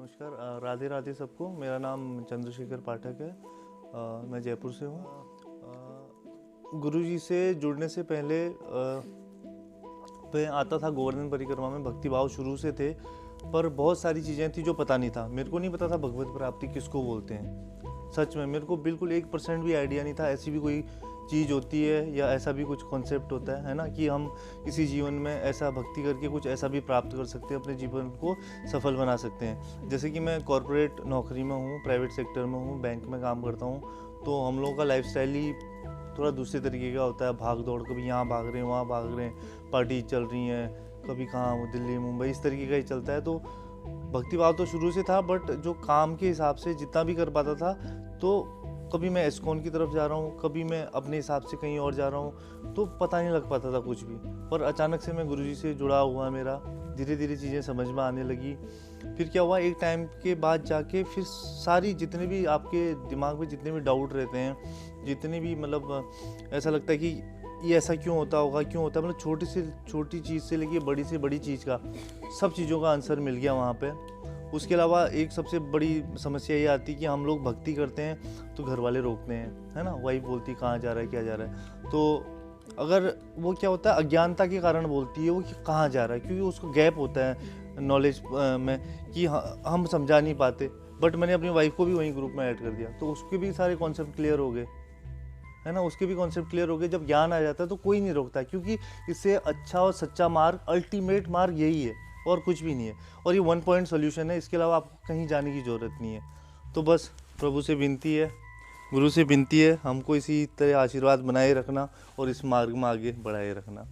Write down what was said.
नमस्कार, राधे राधे सबको। मेरा नाम चंद्रशेखर पाठक है। मैं जयपुर से हूँ। गुरुजी से जुड़ने से पहले मैं आता था गोवर्धन परिक्रमा में। भक्तिभाव शुरू से थे, पर बहुत सारी चीज़ें थी जो पता नहीं था। मेरे को नहीं पता था भगवत प्राप्ति किसको बोलते हैं। सच में मेरे को बिल्कुल 1% भी आइडिया नहीं था ऐसी भी कोई चीज़ होती है या ऐसा भी कुछ कॉन्सेप्ट होता है ना, कि हम इसी जीवन में ऐसा भक्ति करके कुछ ऐसा भी प्राप्त कर सकते हैं, अपने जीवन को सफल बना सकते हैं। जैसे कि मैं कॉर्पोरेट नौकरी में हूँ, प्राइवेट सेक्टर में हूँ, बैंक में काम करता हूँ। तो हम लोगों का लाइफस्टाइल ही थोड़ा दूसरे तरीके का होता है। भाग दौड़, कभी यहाँ भाग रहे हैं, वहाँ भाग रहे हैं, पार्टी चल रही हैं, कभी कहाँ दिल्ली मुंबई, इस तरीके का ही चलता है। तो भक्तिभाव तो शुरू से था, बट जो काम के हिसाब से जितना भी कर पाता था, तो कभी मैं एस्कॉन की तरफ जा रहा हूँ, कभी मैं अपने हिसाब से कहीं और जा रहा हूँ, तो पता नहीं लग पाता था कुछ भी। पर अचानक से मैं गुरुजी से जुड़ा हुआ, मेरा धीरे धीरे चीज़ें समझ में आने लगी। फिर क्या हुआ, एक टाइम के बाद जाके फिर सारी जितने भी आपके दिमाग में जितने भी डाउट रहते हैं, जितने भी मतलब ऐसा लगता है कि ये ऐसा क्यों होता होगा, क्यों होता है, मतलब छोटी से छोटी चीज़ से लेके बड़ी से बड़ी चीज़ का, सब चीज़ों का आंसर मिल गया वहाँ पे। उसके अलावा एक सबसे बड़ी समस्या ये आती है कि हम लोग भक्ति करते हैं तो घर वाले रोकते हैं, है ना। वाइफ बोलती कहाँ जा रहा है, क्या जा रहा है। तो अगर वो क्या होता है, अज्ञानता के कारण बोलती है वो कि कहाँ जा रहा है, क्योंकि उसको गैप होता है नॉलेज में कि हम समझा नहीं पाते। बट मैंने अपनी वाइफ को भी वहीं ग्रुप में ऐड कर दिया, तो उसके भी सारे कॉन्सेप्ट क्लियर हो गए, है ना। उसके भी कॉन्सेप्ट क्लियर हो गए। जब ज्ञान आ जाता है तो कोई नहीं रोकता, क्योंकि इससे अच्छा और सच्चा मार्ग, अल्टीमेट मार्ग यही है और कुछ भी नहीं है। और ये 1 पॉइंट सोल्यूशन है, इसके अलावा आपको कहीं जाने की ज़रूरत नहीं है। तो बस प्रभु से विनती है, गुरु से विनती है, हमको इसी तरह आशीर्वाद बनाए रखना और इस मार्ग में आगे बढ़ाए रखना।